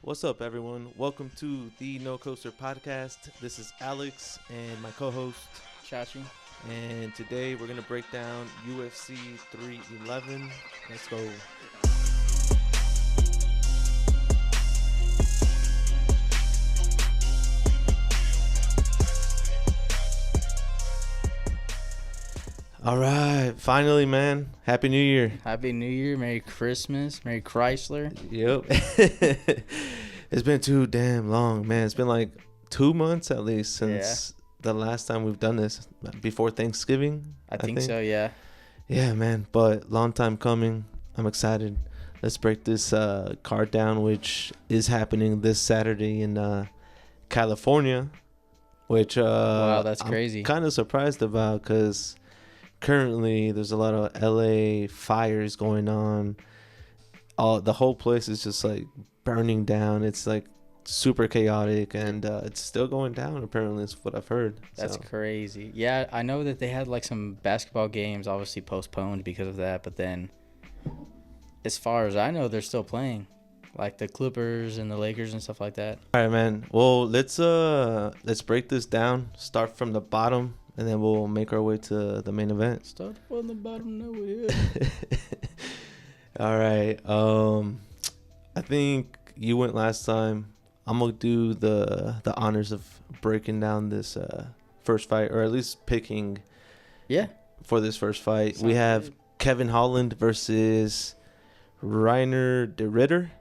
What's up, everyone? Welcome to the No Coaster Podcast. This is Alex and my co-host Chachi. and today we're gonna break down UFC 311. Let's go. All right, finally, man. Happy New Year. Happy New Year, Merry Christmas, Merry Chrysler. Yep. It's been too damn long, man. It's been like 2 months at least since the last time we've done this, before Thanksgiving. I think so, yeah. Yeah, man. But long time coming. I'm excited. Let's break this card down, which is happening this Saturday in California, which Wow, that's crazy. I'm kind of surprised about because currently there's a lot of LA fires going on. The whole place is just like burning down. It's like super chaotic, and it's still going down, apparently. Is what I've heard. That's crazy. Yeah, I know that they had like some basketball games obviously postponed because of that, but then as far as I know, they're still playing, like the Clippers and the Lakers and stuff like that. All right, man. Well, let's break this down. Start from the bottom, and then we'll make our way to the main event. Start from the bottom, no way. All right. I think you went last time. I'm gonna do the honors of breaking down this first fight, or at least picking. Yeah. For this first fight, Sounds we have good. Kevin Holland versus Holland V De Ridder,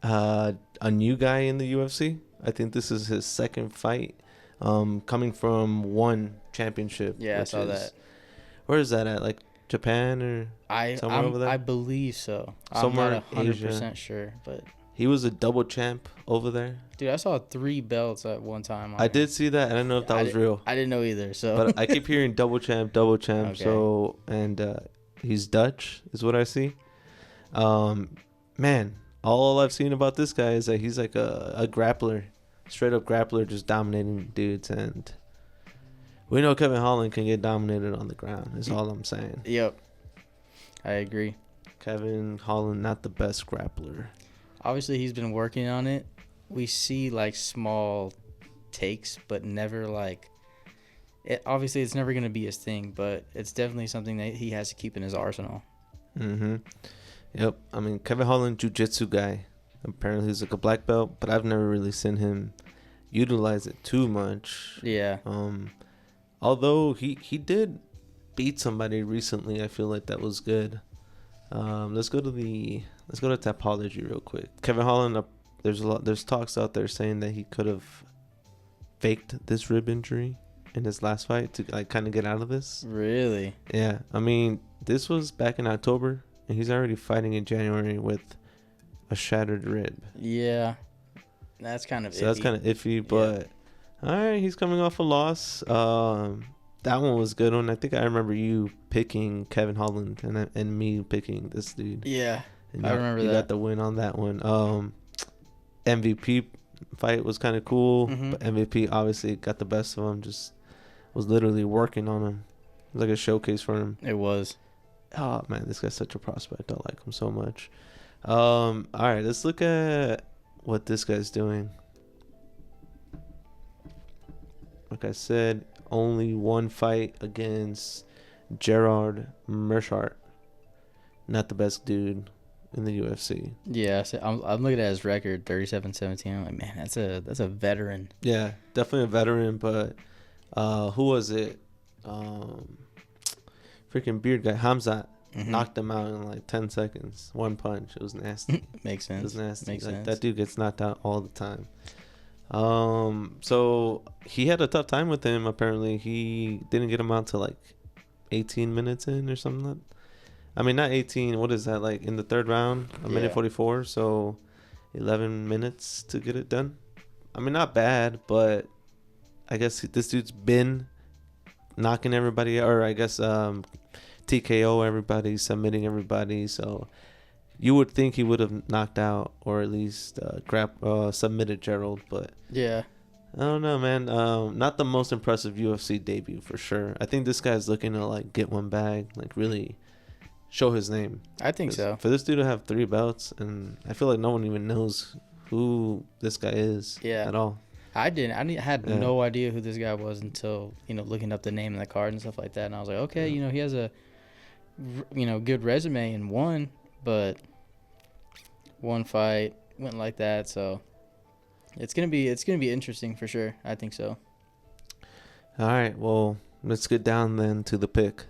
a new guy in the UFC. I think this is his second fight, coming from one championship. Yeah, I saw that. Where is that at? Like Japan or somewhere over there? I believe so. Somewhere I'm not in 100% sure, but he was a double champ over there. dude, I saw 3 belts at one time. I did see that. I don't know if that was real. I didn't know either. So, But I keep hearing double champ. Okay. So, and he's Dutch, is what I see. Man, all I've seen about this guy is that he's like a grappler, straight up grappler, just dominating dudes. And we know Kevin Holland can get dominated on the ground. Is all I'm saying. Yep, I agree. Kevin Holland, not the best grappler. Obviously, he's been working on it. We see like small takes, but never like. Obviously, it's never gonna be his thing, but it's definitely something that he has to keep in his arsenal. Yep. I mean, Kevin Holland, jiu-jitsu guy. Apparently, he's like a black belt, but I've never really seen him utilize it too much. Yeah. Although he did beat somebody recently, I feel like that was good. Let's go to Tapology real quick. Kevin Holland, there's talks out there saying that he could have faked this rib injury in his last fight to like kind of get out of this. Really? Yeah, I mean, this was back in October, and he's already fighting in January with a shattered rib. Yeah. That's kind of iffy. So that's kind of iffy, but all right, he's coming off a loss. That one was a good one. I think I remember you picking Kevin Holland and me picking this dude. Yeah, And I remember you that. got the win on that one. MVP fight was kind of cool, but MVP obviously got the best of him. Just was literally working on him. It was like a showcase for him. It was. Oh man, this guy's such a prospect. I like him so much. All right, let's look at what this guy's doing. Like I said, only one fight against Gerard Meerschaert. Not the best dude in the UFC. Yeah, so I'm looking at his record, 37-17. I'm like, man, that's a veteran. Yeah, definitely a veteran, but who was it? Freaking beard guy, Hamzat, knocked him out in like 10 seconds. One punch. It was nasty. Makes sense. It was nasty. Makes sense. That dude gets knocked out all the time. So he had a tough time with him. Apparently, he didn't get him out to like 18 minutes in or something. I mean, not 18. What is that, like in the third round? A minute 44. So 11 minutes to get it done. I mean, not bad, but I guess this dude's been knocking everybody, or I guess TKO everybody, submitting everybody. So you would think he would have knocked out or at least submitted Gerald, but Yeah. I don't know, man. Not the most impressive UFC debut for sure. I think this guy's looking to like get one bag, like really show his name. I think so. For this dude to have 3 belts, and I feel like no one even knows who this guy is at all. I had no idea who this guy was until, looking up the name and the card and stuff like that. And I was like, okay, he has a, good resume and won, but one fight went like that. So it's gonna be interesting for sure. I think so. All right, well, let's get down then to the pick.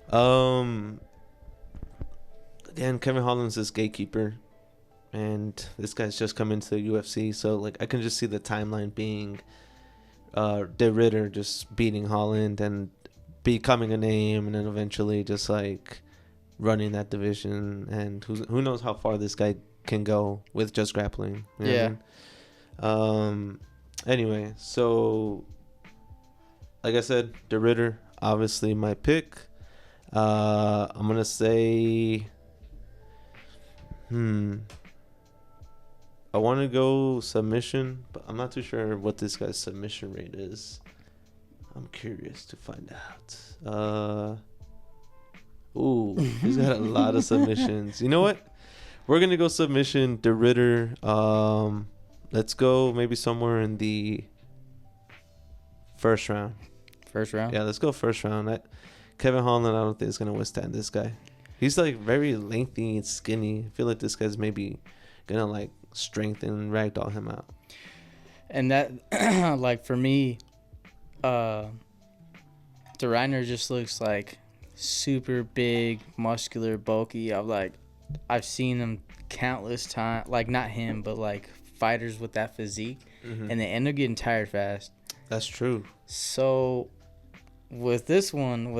Again, Kevin Holland's this gatekeeper, and this guy's just come into the UFC, so like I can just see the timeline being De Ridder just beating Holland and becoming a name, and then eventually just like running that division, and who knows how far this guy can go with just grappling. You know what I mean? Anyway, so like I said, De Ridder, obviously my pick. I'm gonna say, I want to go submission, but I'm not too sure what this guy's submission rate is. I'm curious to find out. He's got a lot of submissions. You know what? We're gonna go submission, De Ridder. Let's go maybe somewhere in the first round. First round? Yeah, let's go first round. Kevin Holland, I don't think is going to withstand this guy. He's like very lengthy and skinny. I feel like this guy's maybe going to like strengthen, ragdoll him out. And that, like for me, De Ridder just looks like super big, muscular, bulky. I've seen him countless times. Like not him, but like fighters with that physique. Mm-hmm. And they end up getting tired fast. That's true. So with this one,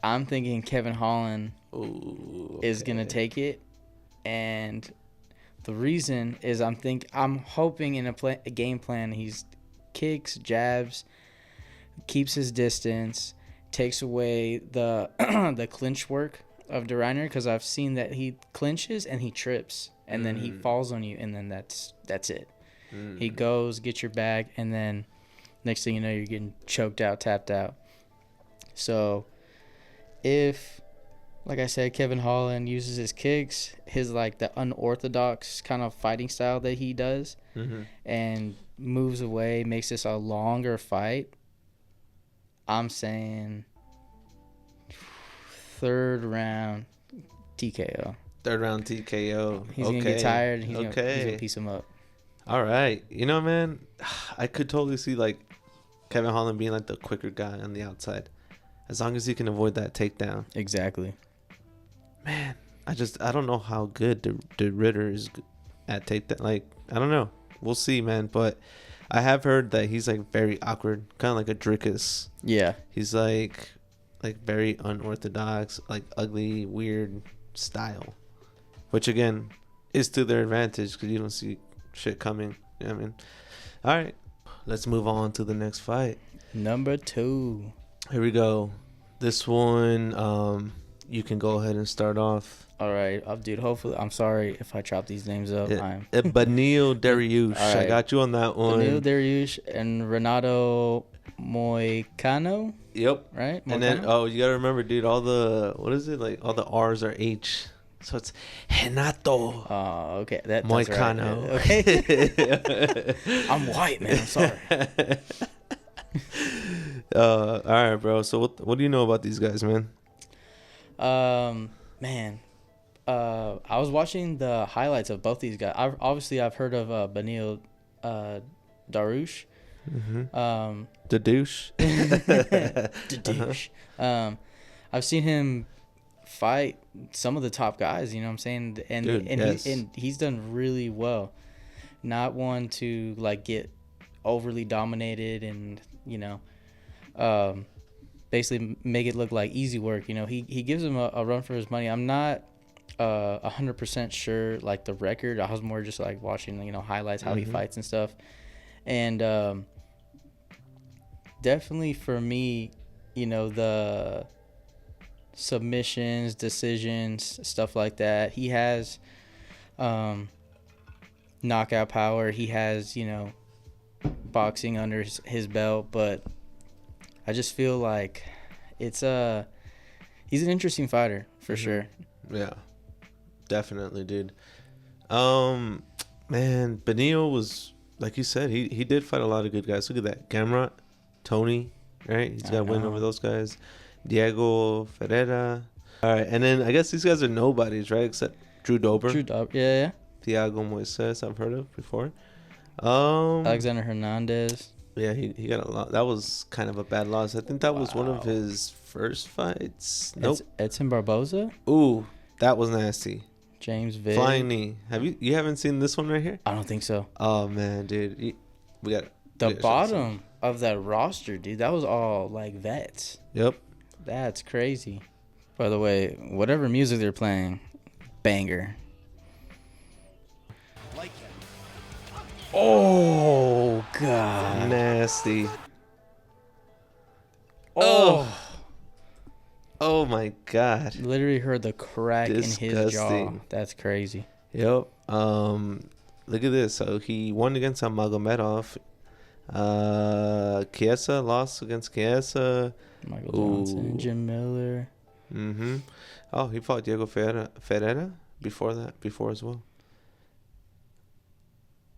I'm thinking Kevin Holland is going to take it. And the reason is I'm hoping in a game plan he's kicks, jabs, keeps his distance, takes away the the clinch work of De Ridder, because I've seen that he clinches and he trips and then he falls on you, and then that's it. He goes, gets your bag, and then next thing you know, you're getting choked out, tapped out. So if, like I said, Kevin Holland uses his kicks, his like the unorthodox kind of fighting style that he does, and moves away, makes this a longer fight, I'm saying third round TKO. Third round TKO. He's going to get tired, and he's going to piece him up. All right. You know, man, I could totally see like Kevin Holland being like the quicker guy on the outside, as long as he can avoid that takedown. Exactly. Man, I don't know how good De Ridder is at takedown. Like, I don't know. We'll see, man. But I have heard that he's like very awkward, kind of like a Drickus. Yeah. He's like very unorthodox, like ugly, weird style, which again is to their advantage because you don't see shit coming. You know what I mean? All right, let's move on to the next fight. Number 2. Here we go. This one, you can go ahead and start off. All right, dude. Hopefully, I'm sorry if I chop these names up. Dvalishvili Dariush. Right. I got you on that one. Dvalishvili Dariush and Renato Moicano. Yep. Right. Moicano? And then you gotta remember, dude. All the all the R's are H. So it's Renato. Oh, okay. That's Moicano. Right. Okay. I'm white, man. I'm sorry. All right, bro. So what do you know about these guys, man? Man, I was watching the highlights of both these guys. I've heard of Benil Dariush. The douche. The douche. I've seen him fight some of the top guys, you know what I'm saying? And dude, yes. He's done really well. Not one to like get overly dominated and, basically make it look like easy work. He gives him a run for his money. I'm not 100% sure like the record. I was more just like watching, highlights, how he fights and stuff. And definitely for me, the submissions, decisions, stuff like that, he has knockout power. He has, boxing under his belt, but I just feel like he's an interesting fighter for sure. Yeah, definitely, dude. Man, Benio was, like you said, he did fight a lot of good guys. Look at that. Gamrot, Tony, right? He's got a win over those guys. Diego Ferreira. All right, and then I guess these guys are nobodies, right? Except Drew Dober. Yeah. Thiago Moises, I've heard of before. Alexander Hernandez. Yeah, he got a lot. That was kind of a bad loss. I think that was one of his first fights. Nope. Edson Barboza? Ooh, that was nasty. James Vick. Flying knee. You haven't seen this one right here? I don't think so. Oh man, dude. We got the bottom of that roster, dude. That was all like vets. Yep. That's crazy. By the way, whatever music they're playing, banger. Oh god. Nasty. Oh my god. Literally heard the crack in his jaw. That's crazy. Yep. Look at this. So he won against Nurmagomedov. Chiesa lost against Chiesa. Michael Johnson, Jim Miller. Mm-hmm. Oh, he fought Diego Ferreira before as well.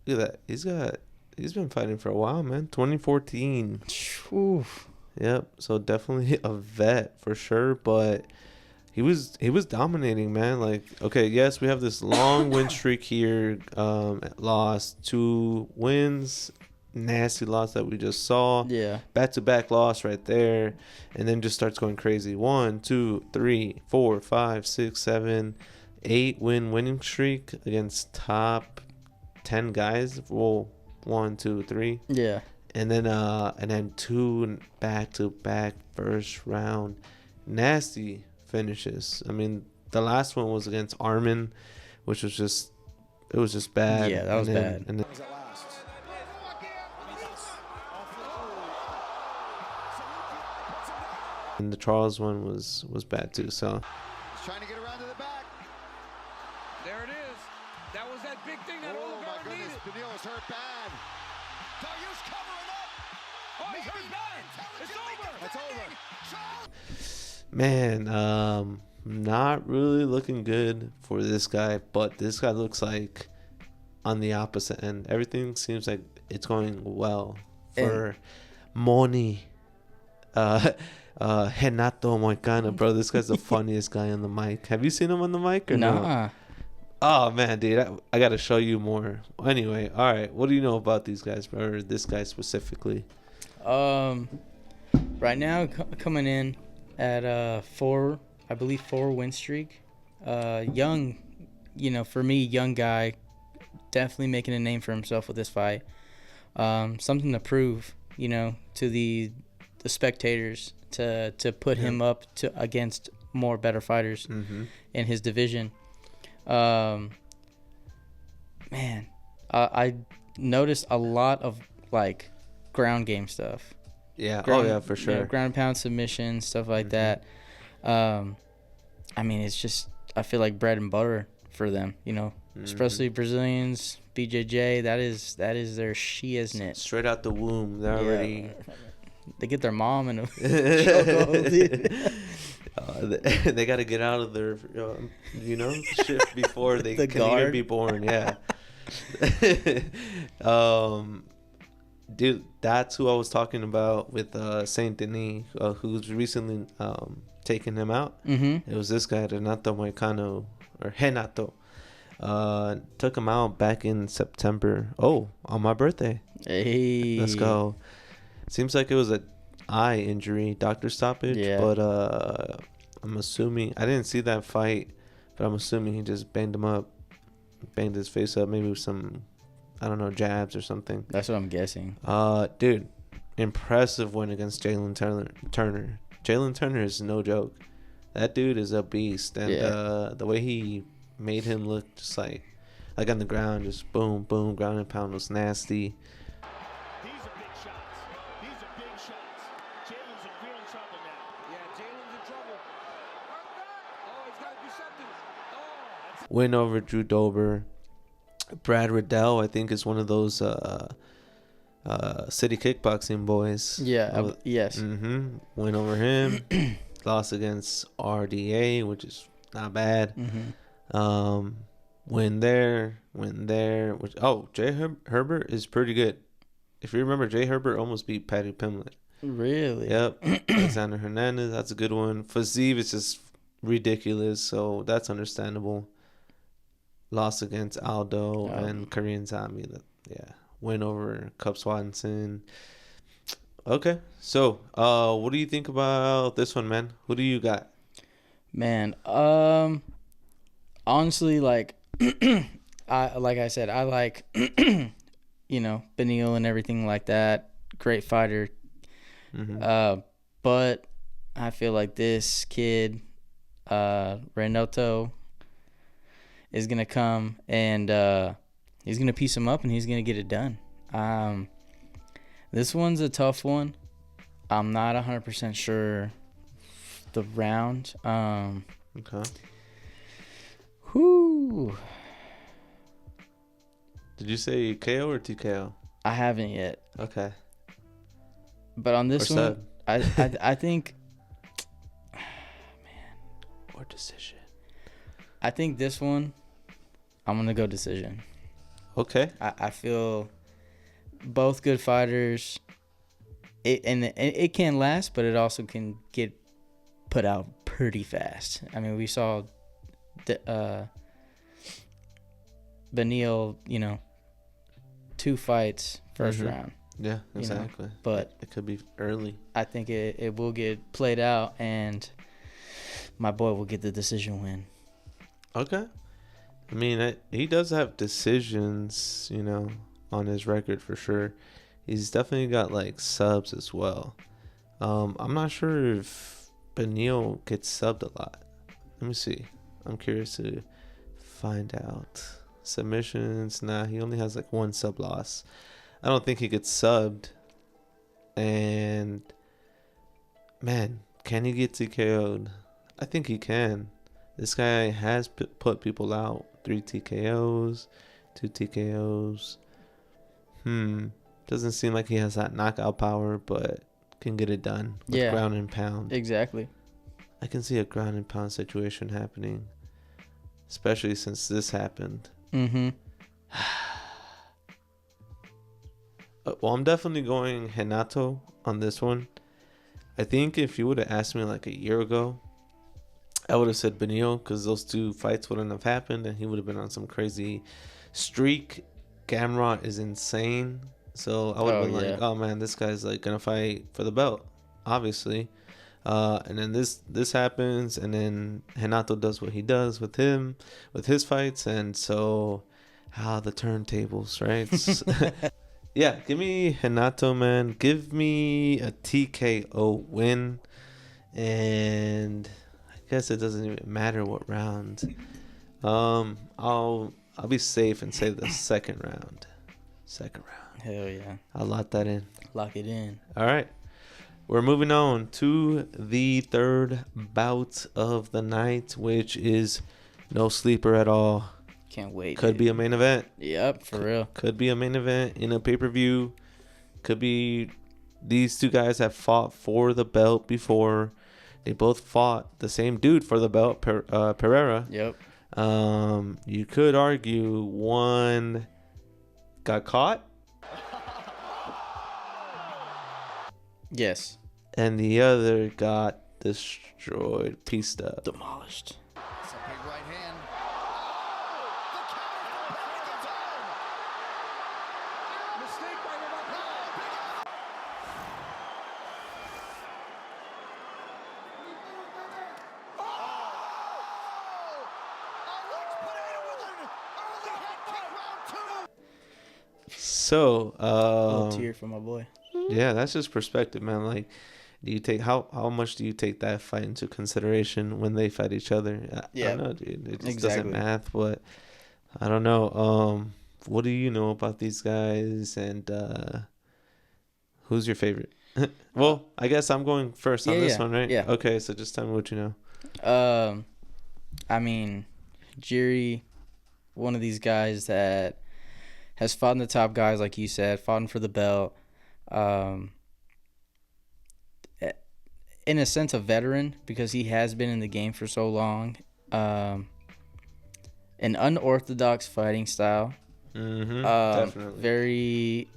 Look at that. He's been fighting for a while, man. 2014. Oof. Yep. So definitely a vet for sure, but he was dominating, man. Like, okay, yes, we have this long win streak here. Lost 2 wins. Nasty loss that we just saw. Yeah. Back-to-back loss right there. And then just starts going crazy. 1, 2, 3, 4, 5, 6, 7, 8 winning streak against top 10 guys. Well, 1, 2, 3. Yeah. And then 2 back-to-back first round nasty finishes. I mean, the last one was against Armin, which was just bad. Yeah, that was bad. And the Charles one was bad too. So he's trying to get around to the back. There it is. That was that big thing that Oliveira needed. Benil's hurt bad. Dariush covering up. Oh, he's hurt bad. It's over. That's over. Man, not really looking good for this guy, but this guy looks like on the opposite end. Everything seems like it's going well for Moni. Renato Moicano, bro. This guy's the funniest guy on the mic. Have you seen him on the mic or no? Oh man, dude, I gotta show you more. Anyway, all right. What do you know about these guys, bro? Or this guy specifically? Right now coming in at 4 win streak. Young, for me, young guy, definitely making a name for himself with this fight. Something to prove, to the spectators to put him up against more better fighters in his division. Man, I noticed a lot of like ground game stuff. Yeah. Ground, for sure. Ground pound submissions, stuff like that. I mean, it's just, I feel like bread and butter for them, especially Brazilians, BJJ. That is their shiznit. Straight out the womb. They're already. They get their mom in a chokehold, dude. They got to get out of their, shift before they can even be born. Yeah. Dude, that's who I was talking about with Saint Denis, who's recently taken him out. It was this guy, Renato Moicano, or Renato. Took him out back in September. Oh, on my birthday. Hey. Let's go. Seems like it was an eye injury, doctor stoppage. Yeah. But I'm assuming, I didn't see that fight, but I'm assuming he just banged his face up, maybe with some, I don't know, jabs or something. That's what I'm guessing. Dude, impressive win against Jalen Turner. Jalen Turner is no joke. That dude is a beast, and the way he made him look, just like on the ground, just boom, boom, ground and pound was nasty. Win over Drew Dober. Brad Riddell, I think, is one of those city kickboxing boys. Yeah, yes. Win over him. Lost against RDA, which is not bad. Herbert is pretty good. If you remember, Jay Herbert almost beat Paddy Pimblett. Really? Yep. Alexander Hernandez, that's a good one. Faziev is just ridiculous, so that's understandable. Lost against Aldo and Korean Zombie. Yeah. Win over Cub Swanson. Okay. So, what do you think about this one, man? Who do you got? Man, honestly, like, I said, I like, Benil and everything like that. Great fighter. Mm-hmm. But I feel like this kid, Renato, is gonna come and he's gonna piece him up and he's gonna get it done. This one's a tough one. I'm not 100% sure the round. Okay. Whoo. Did you say KO or TKO? I haven't yet. Okay. But on this one, I think, or decision. I think this one, I'm gonna go decision. Okay. I feel both good fighters. It can last, but it also can get put out pretty fast. I mean, we saw Benil, 2 fights first round. Yeah, exactly. But it could be early. I think it will get played out, and my boy will get the decision win. Okay. I mean, he does have decisions, on his record for sure. He's definitely got like subs as well. I'm not sure if Benil gets subbed a lot. Let me see. I'm curious to find out. Submissions, nah, he only has like 1 sub loss. I don't think he gets subbed. And man, can he get TKO'd? I think he can. This guy has put people out. 3 TKOs, 2 TKOs. Doesn't seem like he has that knockout power, but can get it done with ground and pound. Exactly. I can see a ground and pound situation happening, especially since this happened. Mm-hmm. Well, I'm definitely going Renato on this one. I think if you would have asked me like a year ago, I would have said Benil, because those 2 fights wouldn't have happened and he would have been on some crazy streak. Gamrot is insane. So I would have been like, oh man, this guy's like going to fight for the belt, obviously. And then this happens, and then Renato does what he does with his fights. And so the turntables, right? Yeah, give me Renato, man. Give me a TKO win. And I guess it doesn't even matter what round. I'll be safe and say the second round. Hell yeah. I'll lock that in. Lock it in. All right. We're moving on to the third bout of the night, which is no sleeper at all. Can't wait. Could be a main event. Yep, for real. Could be a main event in a pay-per-view. Could be these 2 guys have fought for the belt before. They both fought the same dude for the belt, Pereira. Yep. You could argue one got caught. Yes. And the other got destroyed, pieced up. Demolished. It's a big right hand. The counter for Gonzalez. Mistake by Renato. So, little tear for my boy. Yeah, that's just perspective, man. Like, do you take how much do you take that fight into consideration when they fight each other? I don't know, dude. It just doesn't math, but I don't know. What do you know about these guys, and who's your favorite? Well, I guess I'm going first on this one, right? Yeah. Okay, so just tell me what you know. I mean, Jiri, one of these guys that has fought in the top guys, like you said, fought for the belt. In a sense, a veteran, because he has been in the game for so long. an unorthodox fighting style. Definitely. Very,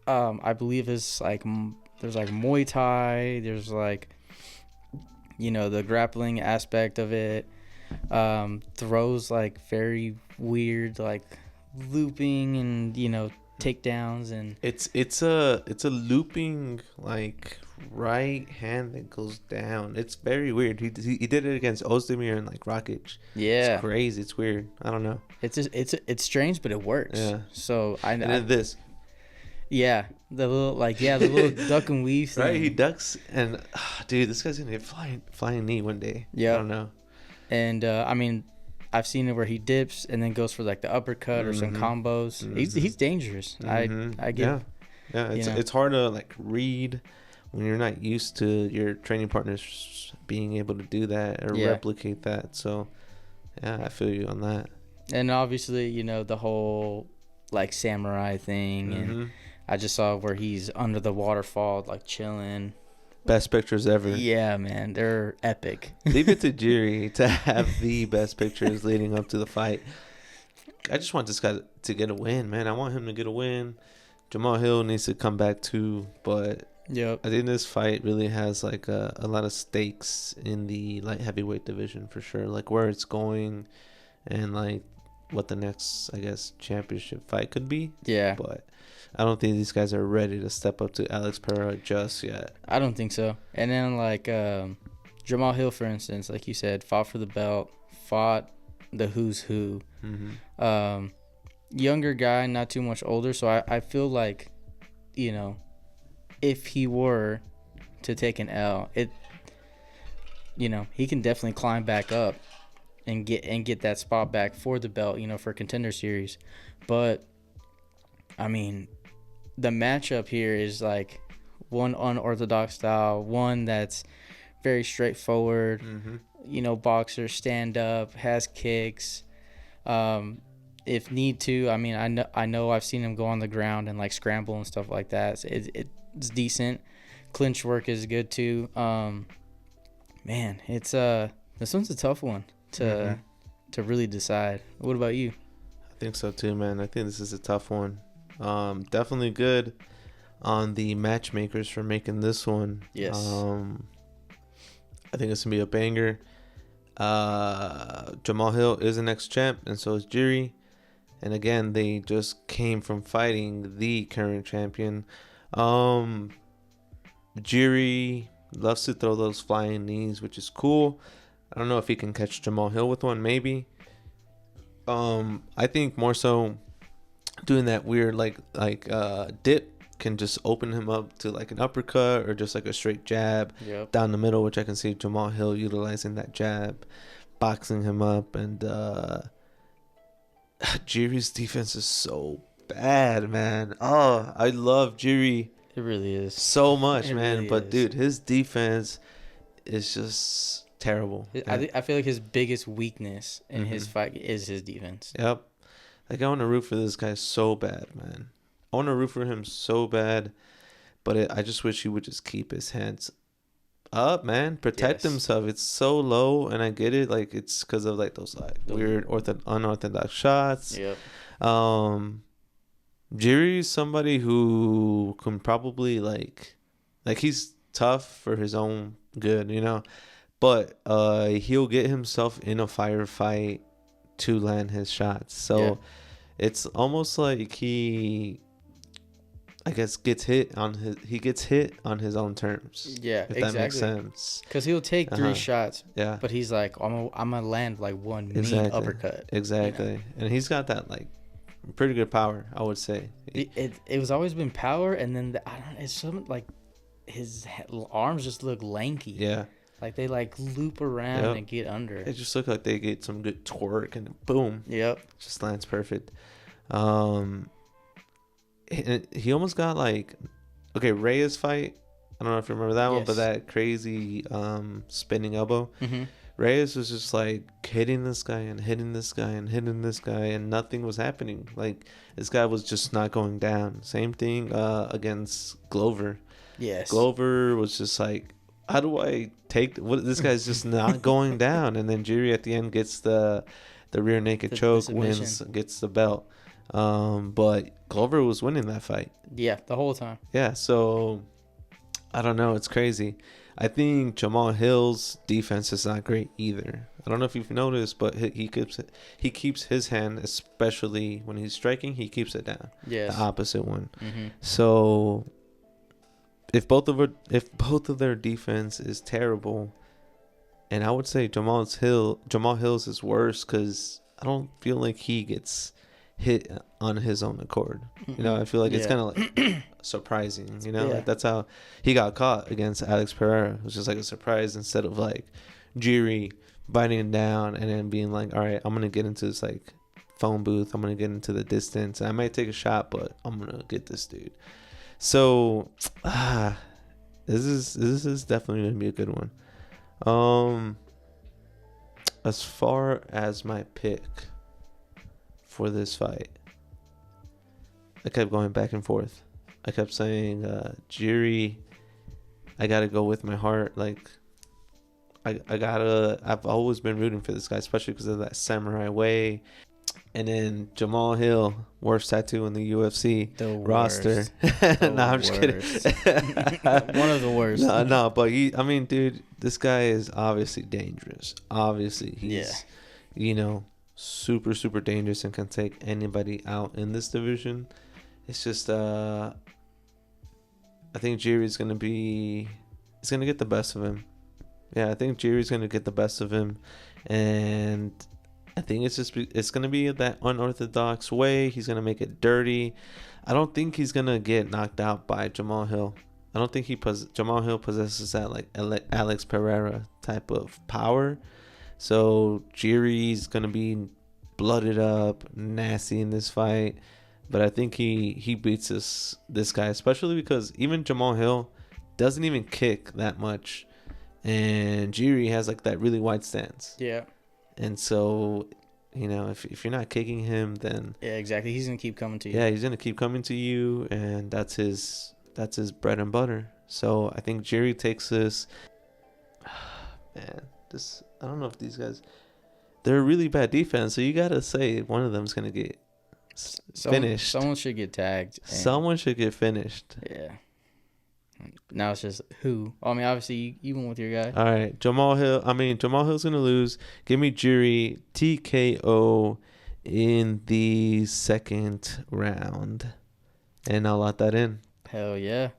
I believe it's like there's like Muay Thai. There's like, the grappling aspect of it. Throws like very weird, like looping and takedowns, and it's a looping like right hand that goes down. It's very weird. He did it against Ozdemir and like Rakic. yeah, It's crazy. It's weird. I don't know. it's just, it's strange, but it works. Yeah. So And then this, the little duck and weave thing. right? He ducks and dude, this guy's gonna get flying knee one day. Yeah. I don't know. And I mean, I've seen it where he dips and then goes for like the uppercut or some combos. He's dangerous. I get. Yeah. It's hard to like read when you're not used to your training partners being able to do that or replicate that. So yeah, I feel you on that. And obviously, the whole like samurai thing, and I just saw where he's under the waterfall like chilling. Best pictures ever. Yeah, man, they're epic. Leave it to Jiri to have the best pictures leading up to the fight. I just want this guy to get a win, man. I want him to get a win. Jamal Hill needs to come back too, but Yep. I think this fight really has like a lot of stakes in the light heavyweight division for sure. Like where it's going and like what the next, I guess, championship fight could be. Yeah. But I don't think these guys are ready to step up to Alex Pereira just yet. I don't think so. And then like Jamal Hill, for instance, like you said, fought for the belt, fought the who's who. Younger guy, not too much older. So I feel like, if he were to take an L, he can definitely climb back up and get that spot back for the belt, for Contender Series. But I mean, the matchup here is like one unorthodox style, one that's very straightforward. Boxer, stand up, has kicks. If need to, I mean, I know I've seen him go on the ground and like scramble and stuff like that. So it's decent. Clinch work is good too. Man, it's this one's a tough one to really decide. What about you? I think so too, man. I think this is a tough one. Definitely good on the matchmakers for making this one. Yes. I think it's gonna be a banger. Jamal Hill is the next champ, and so is Jiri. And again, they just came from fighting the current champion. Jiri loves to throw those flying knees, which is cool. I don't know if he can catch Jamal Hill with one, maybe. I think more so doing that weird like dip can just open him up to like an uppercut or just like a straight jab down the middle, which I can see Jamal Hill utilizing that jab, boxing him up. And Jiri's defense is so bad, man. Oh, I love Jiri. It really is so much, man. Really but is. Dude, his defense is just terrible. I feel like his biggest weakness in his fight is his defense. Yep. Like, I want to root for this guy so bad, man. I want to root for him so bad, but I just wish he would just keep his hands up, man. Protect himself. It's so low, and I get it. Like, it's because of like those like weird unorthodox shots. Yep. Jiri's somebody who can probably like he's tough for his own good, but he'll get himself in a firefight to land his shots. So it's almost like he, I guess, gets hit on his own terms. Yeah, if exactly. that makes sense. Because he'll take 3 shots. Yeah. But he's like, I'm gonna land like one mean uppercut. Exactly. And he's got that like pretty good power, I would say. It was always been power, and then it's something like his arms just look lanky. Yeah. Like they like loop around and get under. It just look like they get some good torque and boom. Yep. Just lands perfect. He almost got like, okay, Reyes fight. I don't know if you remember that one, but that crazy spinning elbow. Reyes was just like hitting this guy and hitting this guy and hitting this guy, and nothing was happening. Like, this guy was just not going down. Same thing against Glover. Yes. Glover was just like, how do I take this guy's just not going down? And then Jiri at the end gets the the rear naked The choke, submission. gets the belt. But Glover was winning that fight. Yeah, the whole time. Yeah, so I don't know. It's crazy. I think Jamal Hill's defense is not great either. I don't know if you've noticed, but he keeps his hand, especially when he's striking, he keeps it down. Yes. The opposite one. Mm-hmm. So if both of their defense is terrible, and I would say Jamal Hill's is worse because I don't feel like he gets hit on his own accord. You know, I feel like it's kind of like surprising. You know, Yeah. like that's how he got caught against Alex Pereira. It was just like a surprise instead of like Jiri biting him down and then being like, all right, I'm gonna get into this like phone booth. I'm gonna get into the distance. I might take a shot, but I'm gonna get this dude. So, this is definitely gonna be a good one. As far as my pick for this fight, I kept going back and forth. I kept saying, Jiri, I gotta go with my heart. Like, I've always been rooting for this guy, especially because of that samurai way. And then Jamal Hill, worst tattoo in the UFC roster. No, I'm just kidding. One of the worst. No, but dude, this guy is obviously dangerous. Obviously, he's, super, super dangerous and can take anybody out in this division. It's just, I think Jiri's going to get the best of him. Yeah, I think Jiri's going to get the best of him. And I think it's going to be that unorthodox way. He's going to make it dirty. I don't think he's going to get knocked out by Jamal Hill. I don't think Jamal Hill possesses that like Alex Pereira type of power. So Jiri's going to be blooded up, nasty in this fight. But I think he beats this guy, especially because even Jamal Hill doesn't even kick that much. And Jiri has like that really wide stance. Yeah. And so, if you're not kicking him, then yeah, exactly. He's gonna keep coming to you. Yeah, he's gonna keep coming to you, and that's his bread and butter. So I think Jiri takes this. Man, I don't know if these guys, they're a really bad defense. So you gotta say one of them's gonna get finished. Someone should get tagged. Someone should get finished. Yeah. Now it's just who. I mean, obviously, you went with your guy. All right, Jamal Hill's going to lose. Give me Jiri TKO in the second round. And I'll lock that in. Hell yeah.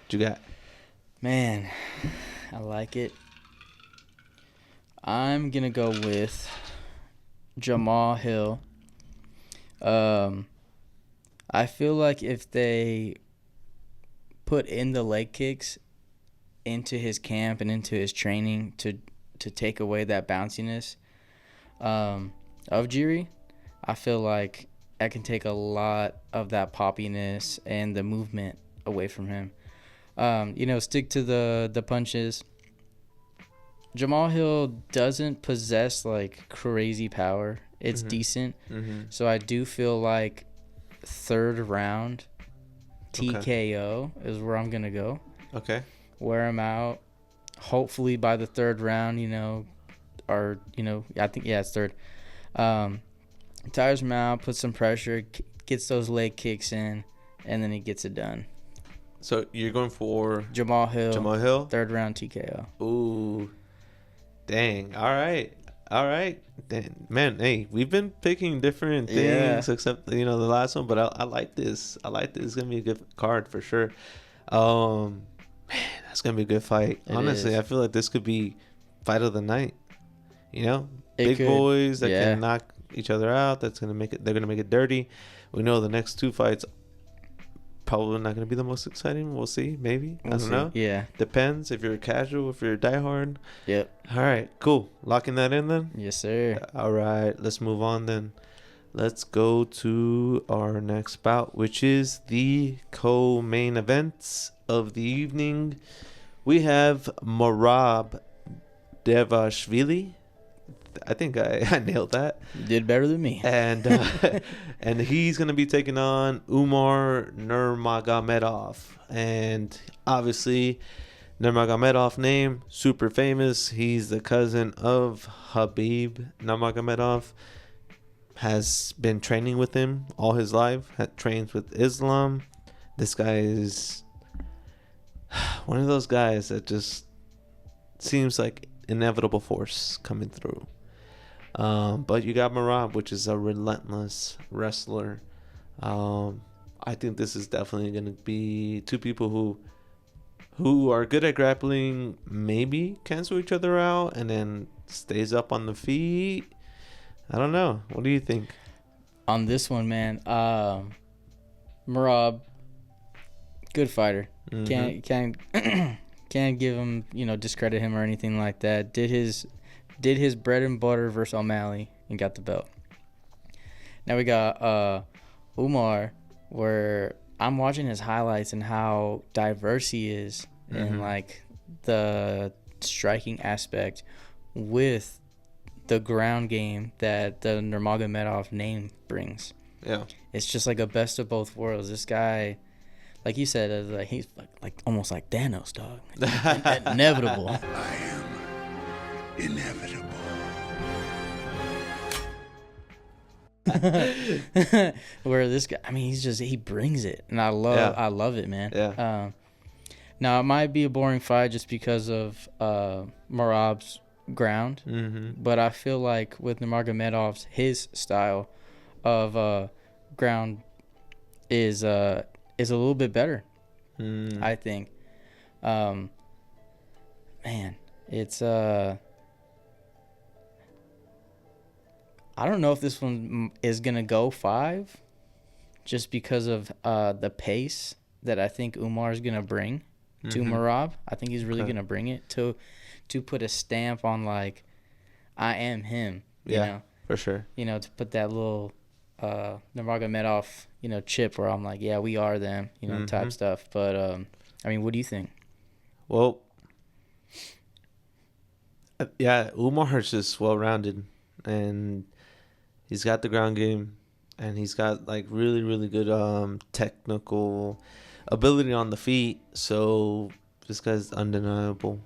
What you got? Man, I like it. I'm going to go with Jamal Hill. I feel like if they put in the leg kicks into his camp and into his training to take away that bounciness of Jiri, I feel like I can take a lot of that poppiness and the movement away from him. Stick to the punches. Jamal Hill doesn't possess like crazy power. It's decent. Mm-hmm. So I do feel like third round TKO is where I'm going to go. Okay. Wear him out. Hopefully by the third round, I think, it's third. Tires him out, puts some pressure, gets those leg kicks in, and then he gets it done. So you're going for Jamal Hill. Third round TKO. Ooh. Dang. All right. Man, hey, we've been picking different things except the last one, but I like this. It's gonna be a good card for sure. Man, that's gonna be a good fight. Honestly, I feel like this could be fight of the night. Big boys that can knock each other out. They're gonna make it dirty. We know the next two fights probably not gonna be the most exciting. We'll see. Maybe. I don't know. Yeah. Depends if you're a casual, if you're a diehard. Yep. All right. Cool. Locking that in then. Yes, sir. All right. Let's move on then. Let's go to our next bout, which is the co-main events of the evening. We have Makhachev Dvalishvili. I think I nailed that. You did better than me. And and he's going to be taking on Umar Nurmagomedov. And obviously, Nurmagomedov name, super famous. He's the cousin of Khabib Nurmagomedov. has been training with him all his life. Trains with Islam. This guy is one of those guys that just seems like inevitable force coming through. But you got Merab, which is a relentless wrestler. I think this is definitely going to be two people who are good at grappling, maybe cancel each other out, and then stays up on the feet. I don't know. What do you think? On this one, man, Merab, good fighter. Can't give him, discredit him or anything like that. Did his bread and butter versus O'Malley and got the belt. Now we got Umar, where I'm watching his highlights and how diverse he is in like the striking aspect with the ground game that the Nurmagomedov name brings. Yeah, it's just like a best of both worlds. This guy, like you said, he's like almost like Thanos, dog. Inevitable. I am inevitable. Where this guy, I mean, he brings it, and I love it, man. Yeah. Now it might be a boring fight just because of Merab's ground, but I feel like with Nurmagomedov's his style of ground is a little bit better. I think. Man, it's I don't know if this one is gonna go 5, just because of the pace that I think Umar is gonna bring to Merab. I think he's really gonna bring it to put a stamp on like, I am him. You know, for sure. To put that little Nurmagomedov chip where I'm like, yeah, we are them. Type stuff. But I mean, what do you think? Well, yeah, Umar is just well-rounded, and he's got the ground game, and he's got like really, really good technical ability on the feet. So this guy's undeniable.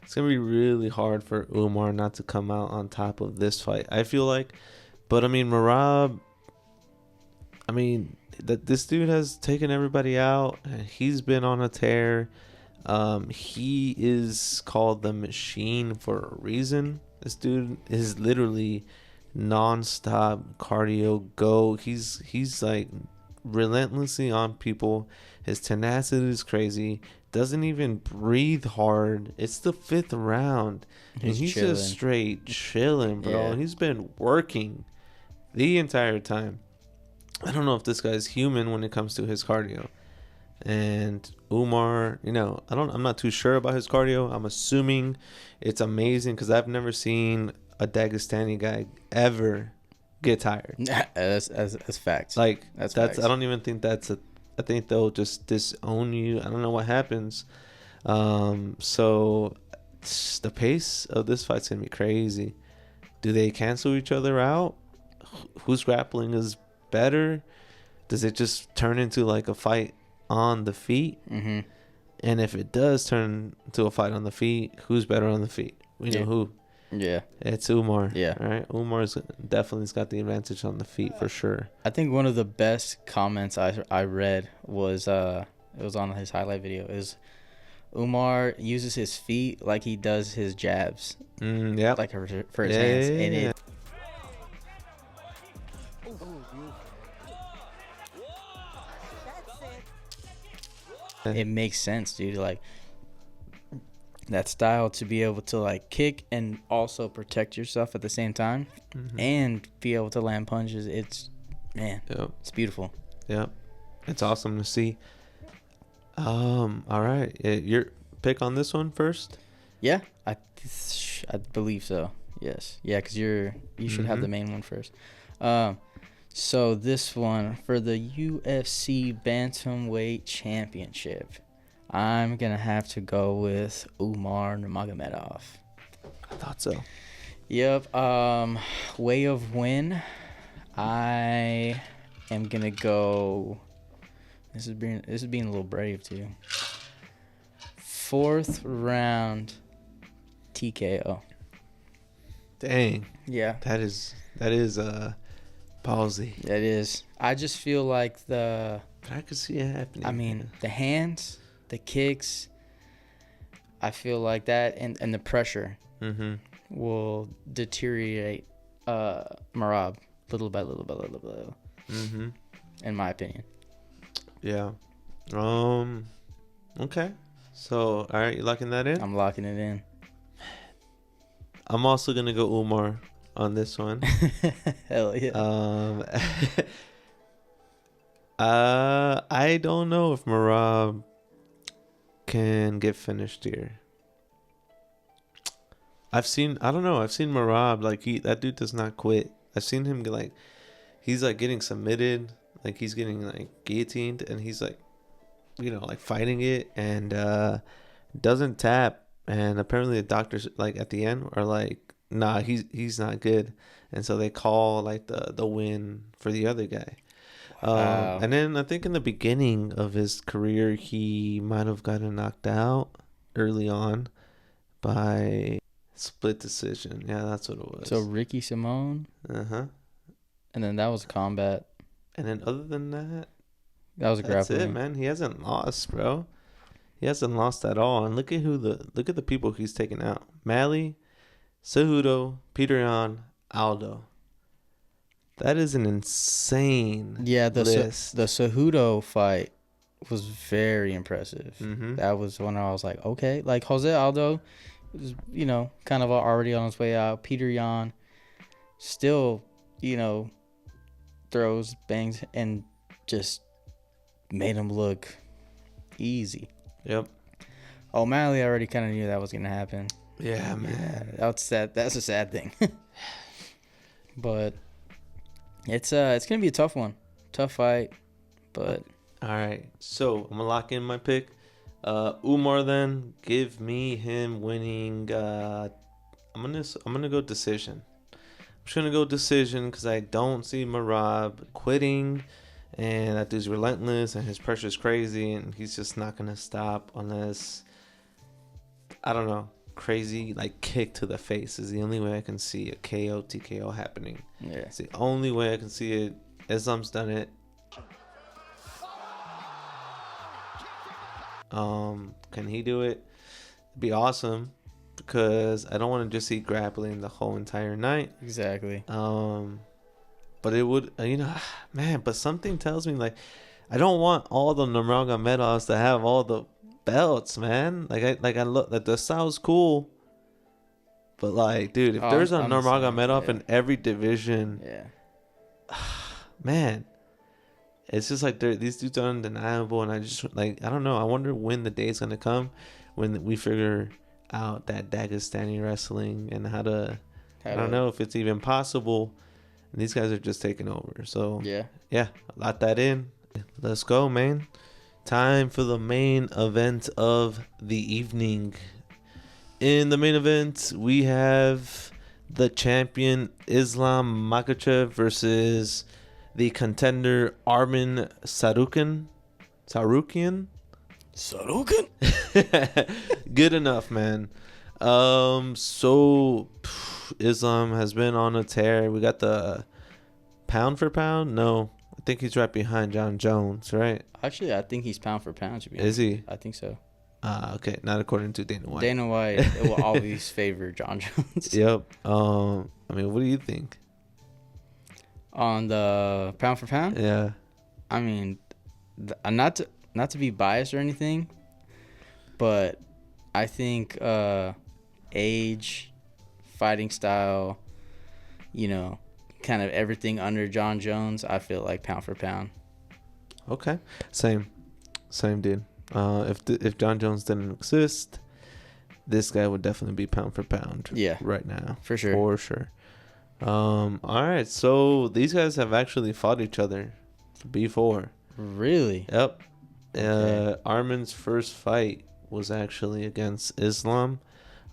It's gonna be really hard for Umar not to come out on top of this fight, I feel like. But I mean, Merab, this dude has taken everybody out, and he's been on a tear. He is called the Machine for a reason. This dude is literally non-stop cardio go. He's like relentlessly on people. His tenacity is crazy. Doesn't even breathe hard. It's the 5th round, and he's just straight chilling, bro. Yeah. He's been working the entire time. I don't know if this guy's human when it comes to his cardio. And Umar, I'm not too sure about his cardio. I'm assuming it's amazing, because I've never seen a Dagestani guy ever get tired. That's facts. Like, that's facts. I don't even think that's I think they'll just disown you. I don't know what happens. So the pace of this fight's gonna be crazy. Do they cancel each other out? Whose grappling is better? Does it just turn into like a fight on the feet? And if it does turn to a fight on the feet, who's better on the feet? We know who. Yeah. It's Umar. Yeah. All right. Umar's definitely got the advantage on the feet for sure. I think one of the best comments I read was it was on his highlight video, is Umar uses his feet like he does his jabs. Yeah. Like for his hands. Yeah. And it makes sense, dude. Like, that style to be able to like kick and also protect yourself at the same time, and be able to land punches. It's it's beautiful. Yep. It's awesome to see. All right. Your pick on this one first? Yeah, I believe so. Yes. Yeah, because you should have the main one first. So this one for the UFC Bantamweight Championship, I'm gonna have to go with Umar Nurmagomedov. I thought so. Yep. Way of win, I am gonna go. This is being a little brave too. 4th round TKO. Dang. Yeah. That is That is ballsy. That is. I just feel like But I could see it happening. I mean, the hands, the kicks, I feel like that and the pressure will deteriorate Merab little by little by little by little. In my opinion. Yeah. Okay. So, all right, you locking that in? I'm locking it in. I'm also gonna go Umar on this one. Hell yeah. I don't know if Merab can get finished here. I've seen Merab, like, that dude does not quit. I've seen him get, like, he's like getting submitted, like he's getting like guillotined, and he's like, you know, like fighting it, and doesn't tap. And apparently the doctors, like, at the end are like, nah, he's not good, and so they call like the win for the other guy. Wow. And then I think in the beginning of his career, he might have gotten knocked out early on by split decision. Yeah, that's what it was. So Ricky Simone. Uh-huh. And then that was a combat. And then other than that, That was a that's grappling. it, man. He hasn't lost, bro. He hasn't lost at all. And look at the people he's taken out. Mally, Cejudo, Peter Yan, Aldo. That is an insane list. The Cejudo fight was very impressive. Mm-hmm. That was when I was like, okay, like Jose Aldo was, you know, kind of already on his way out. Peter Yan still, you know, throws, bangs, and just made him look easy. Yep. O'Malley, I already kind of knew that was gonna happen. Yeah, man. Yeah, that's sad. That's a sad thing. But it's gonna be a tough one, tough fight. But all right, so I'm gonna lock in my pick. Umar, then give me him winning. I'm gonna go decision. I'm just gonna go decision because I don't see Merab quitting, and that dude's relentless and his pressure's crazy, and he's just not gonna stop unless, I don't know, crazy like kick to the face is the only way I can see a KO TKO happening. yeah, It's the only way I can see it. Islam's done it. Can he do it? It'd be awesome, because I don't want to just see grappling the whole entire night. exactly. But it would, man. But something tells me, like, I don't want all the Nurmagomedovs to have all the belts, man. I look, like, the style's cool, but like, dude, if there's a Nurmagomedov in every division, Yeah. man, it's just like these dudes are undeniable, and I just, like, I don't know. I wonder when the day's gonna come when we figure out that Dagestani wrestling and how to. I don't know if it's even possible. And these guys are just taking over. So yeah, lock that in. Let's go, man. Time for the main event of the evening. In the main event, we have the champion Islam Makhachev versus the contender Arman Tsarukyan. Good enough, man. So Islam has been on a tear. We got the pound for pound. No, I think he's right behind John Jones, right? Actually, I think he's pound for pound. To be Is he? I think so. Okay, not according to Dana White. Dana White it will always favor John Jones. Yep. I mean, what do you think? On the pound for pound? Yeah. I mean, not to be biased or anything, but I think age, fighting style, you know, kind of everything under John Jones, I feel like pound for pound. Okay. Same, dude. If John Jones didn't exist, this guy would definitely be pound for pound. Yeah. Right now. For sure. For sure. All right. So these guys have actually fought each other before. Really? Yep. Okay. Arman's first fight was actually against Islam.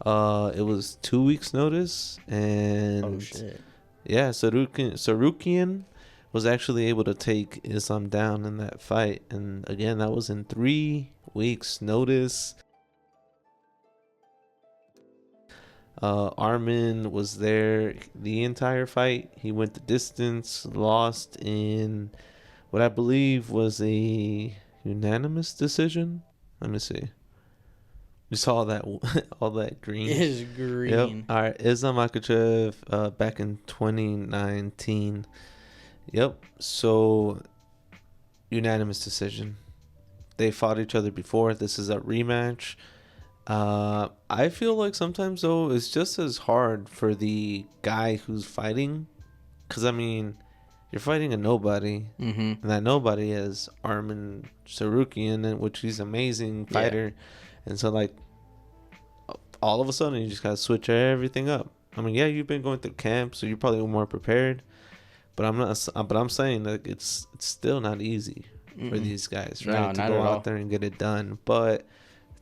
It was 2 weeks notice, and Oh shit. yeah, Tsarukyan was actually able to take Islam down in that fight, and again, that was in 3 weeks notice. Armin was there the entire fight. He went the distance, lost in what I believe was a unanimous decision. Let me see. You saw all that all that green. It is green. Yep. All right. Islam Makhachev back in 2019. Yep. So unanimous decision. They fought each other before. This is a rematch. I feel like sometimes though it's just as hard for the guy who's fighting, because I mean, you're fighting a nobody, and that nobody is Armin Tsarukyan, which he's an amazing fighter, and so like all of a sudden you just gotta switch everything up. I mean, yeah, you've been going through camp, so you're probably more prepared, but I'm saying that it's still not easy for these guys, right? No, to not go at out all. there and get it done, but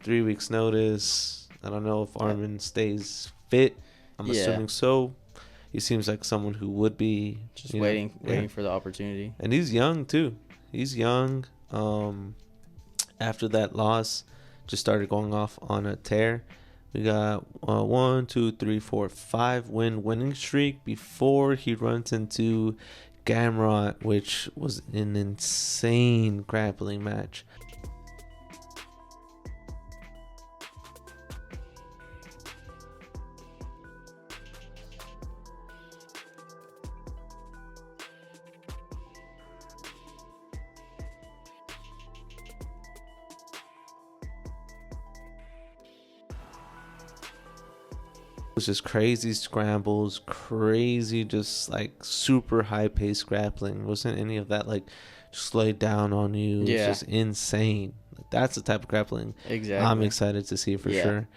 3 weeks notice. I don't know if Armin stays fit. I'm assuming so. He seems like someone who would be Just waiting for the opportunity. And he's young too. He's young. After that loss, just started going off on a tear. We got 1, 2, 3, 4, 5 winning streak before he runs into Gamrot, which was an insane grappling match. Was just crazy scrambles, crazy, just like super high paced grappling. Wasn't any of that like just laid down on you. It was just insane. Like, that's the type of grappling Exactly. I'm excited to see for sure.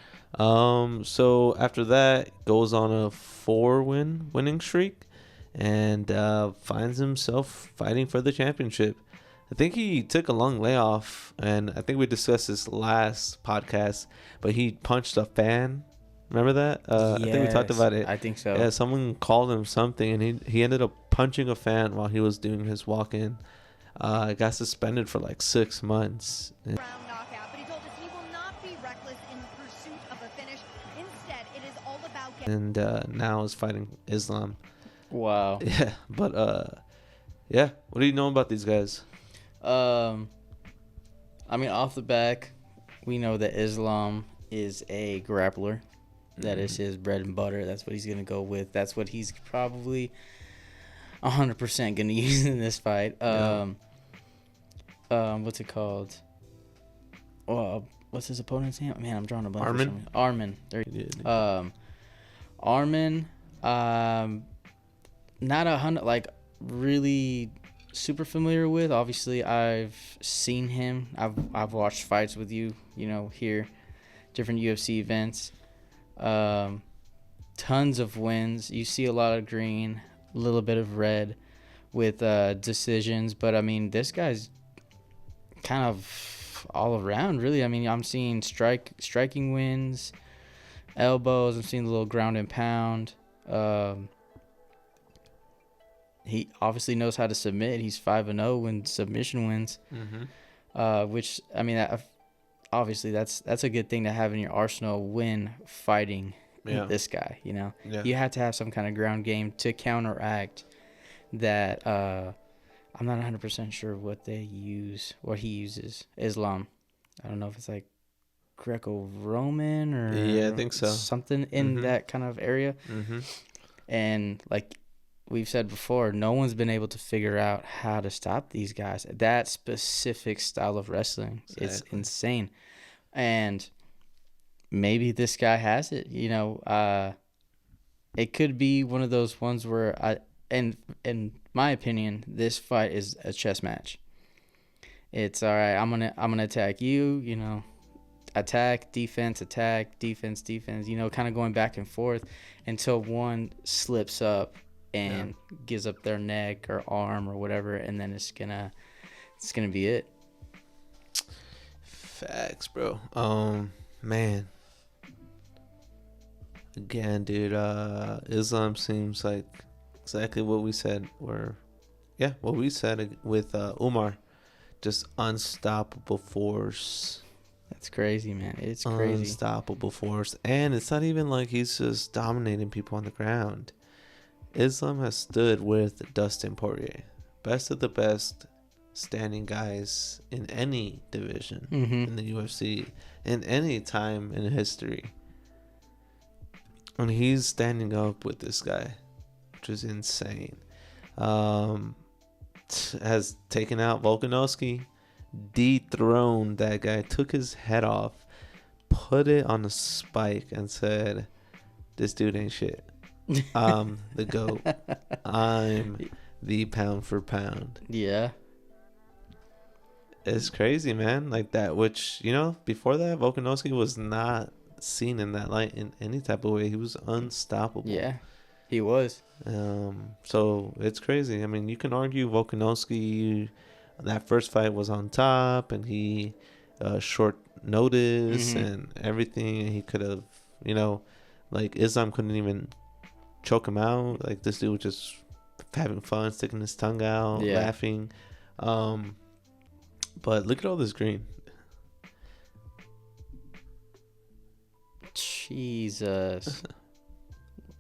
So after that, goes on a 4-winning streak and finds himself fighting for the championship. I think he took a long layoff, and I think we discussed this last podcast, but he punched a fan. Remember that? I think we talked about it. I think so. Yeah, someone called him something, and he ended up punching a fan while he was doing his walk-in. Got suspended for like 6 months. Round knockout, but he told us he will not be reckless in pursuit of a finish. Instead, it is all about getting... And now is fighting Islam. Wow. Yeah, but yeah. What do you know about these guys? I mean, off the back, we know that Islam is a grappler. That is his bread and butter. That's what he's going to go with. That's what he's probably 100% going to use in this fight. What's it called? What's his opponent's name? Man, I'm drawing a blank. Armin. There you go. Armin, not 100, like, really super familiar with. Obviously, I've seen him. I've watched fights with you, here, different UFC events. Tons of wins. You see a lot of green, a little bit of red with decisions, but I mean, this guy's kind of all around, really. I mean, I'm seeing striking wins, elbows. I'm seeing a little ground and pound. He obviously knows how to submit. He's 5-0 in submission wins, which, I mean, obviously that's a good thing to have in your arsenal when fighting this guy. You have to have some kind of ground game to counteract that. I'm not 100% sure what he uses. Islam, I don't know if it's like Greco-Roman or I think so, something in that kind of area. And like we've said before, no one's been able to figure out how to stop these guys. That specific style of wrestling, it's insane. And maybe this guy has it. It could be one of those ones where in my opinion, this fight is a chess match. It's all right. I'm gonna attack you. Attack, defense, attack, defense. Kind of going back and forth until one slips up and gives up their neck or arm or whatever, and then it's gonna be it. Facts, bro. Man. Again, dude, Islam seems like exactly what we said with Umar. Just unstoppable force. That's crazy, man. It's crazy. Unstoppable force. And it's not even like he's just dominating people on the ground. Islam has stood with Dustin Poirier. Best of the best standing guys in any division in the UFC in any time in history. And he's standing up with this guy, which is insane. Has taken out Volkanovski, dethroned that guy, took his head off, put it on a spike, and said, "This dude ain't shit. I'm the GOAT. I'm the pound for pound." Yeah. It's crazy, man. Like that, which, you know, before that, Volkanovski was not seen in that light in any type of way. He was unstoppable. Yeah, he was. So it's crazy. I mean, you can argue Volkanovski, that first fight was on top, and he short notice and everything. He could have, you know, like Islam couldn't even choke him out. Like this dude was just having fun, sticking his tongue out, laughing. But look at all this green. Jesus.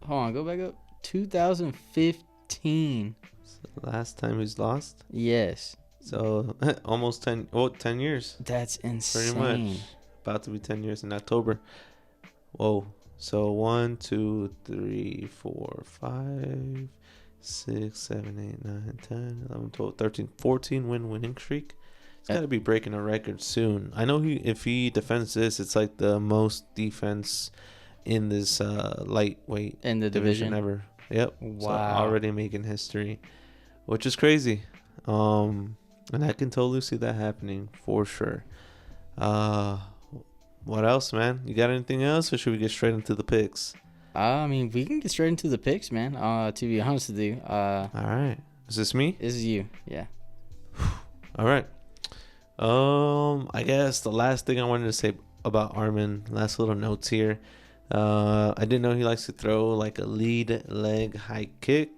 Hold on, go back up. 2015. Last time he's lost. Yes. So almost 10 years. That's insane. Pretty much. About to be 10 years in October. Whoa. So 1, 2, 3, 4, 5, 6, 7, 8, 9, 10, 11, 12, 13, 14 winning streak. He's got to be breaking a record soon. I know if he defends this, it's like the most defense in this lightweight in the division ever. Yep. Wow. So already making history, which is crazy. And I can totally see that happening for sure. What else, man? You got anything else, or should we get straight into the picks? I mean, we can get straight into the picks, man. To be honest with you. All right. Is this me? This is you. Yeah. All right. I guess the last thing I wanted to say about Arman, last little notes here. I didn't know he likes to throw like a lead leg high kick.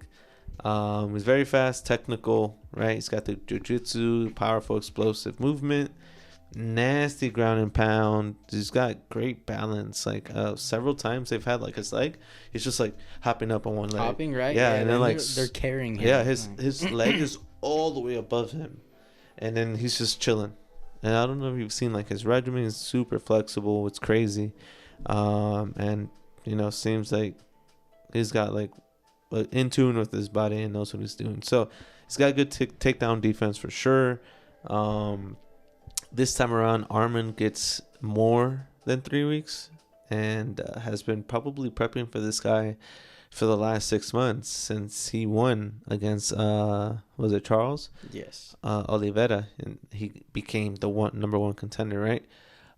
He's very fast, technical, right? He's got the jiu-jitsu, powerful, explosive movement, nasty ground and pound. He's got great balance. Like several times they've had like his leg, he's just like hopping up on one leg. Hopping, right? Yeah, and then like they're carrying him. Yeah, his leg is all the way above him, and then he's just chilling. And I don't know if you've seen like his regimen is super flexible. It's crazy. And you know, seems like he's got like in tune with his body and knows what he's doing. So he's got good takedown defense for sure. This time around, Arman gets more than 3 weeks and has been probably prepping for this guy for the last 6 months since he won against was it Charles? Yes. Oliveira, and he became the number one contender, right?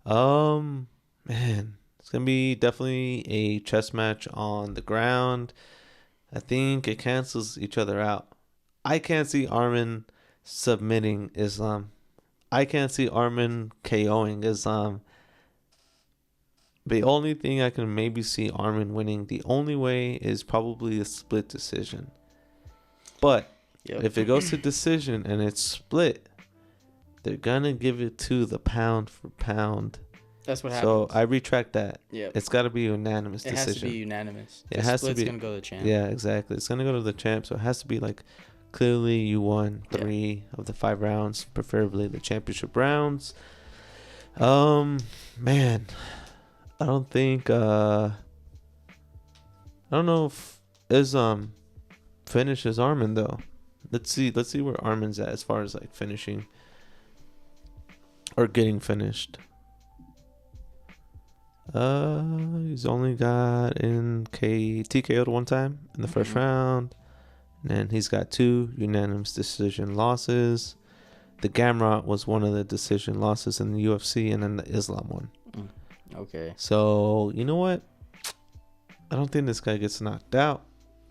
Man, it's gonna be definitely a chess match on the ground. I think it cancels each other out. I can't see Arman submitting Islam. I can't see Arman KOing Islam. The only thing I can maybe see Arman winning, the only way, is probably a split decision. But if it goes to decision and it's split, they're gonna give it to the pound for pound. That's what happens. So happens. I retract that. Yeah. It's got to be a unanimous decision. It has to be unanimous. It has to be. It's gonna go to the champ. Yeah, exactly. It's gonna go to the champ, so it has to be like clearly you won 3 of the 5 rounds, preferably the championship rounds. Man, I don't think I don't know if Islam finishes Arman though. Let's see where Arman's at as far as like finishing or getting finished. He's only got in TKO'd 1 time in the first round. And then he's got 2 unanimous decision losses. The Gamrot was one of the decision losses in the UFC, and then the Islam one. Okay. So, you know what? I don't think this guy gets knocked out.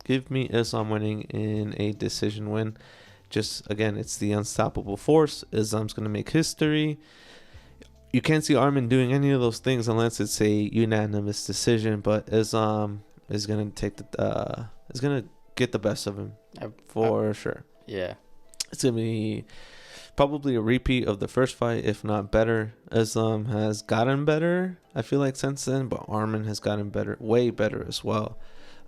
Give me Islam winning in a decision win. Just, again, it's the unstoppable force. Islam's going to make history. You can't see Arman doing any of those things unless it's a unanimous decision, but Islam is going to take is going to get the best of him for sure. Yeah. It's going to be probably a repeat of the first fight, if not better. Islam has gotten better, I feel like, since then, but Arman has gotten better, way better as well.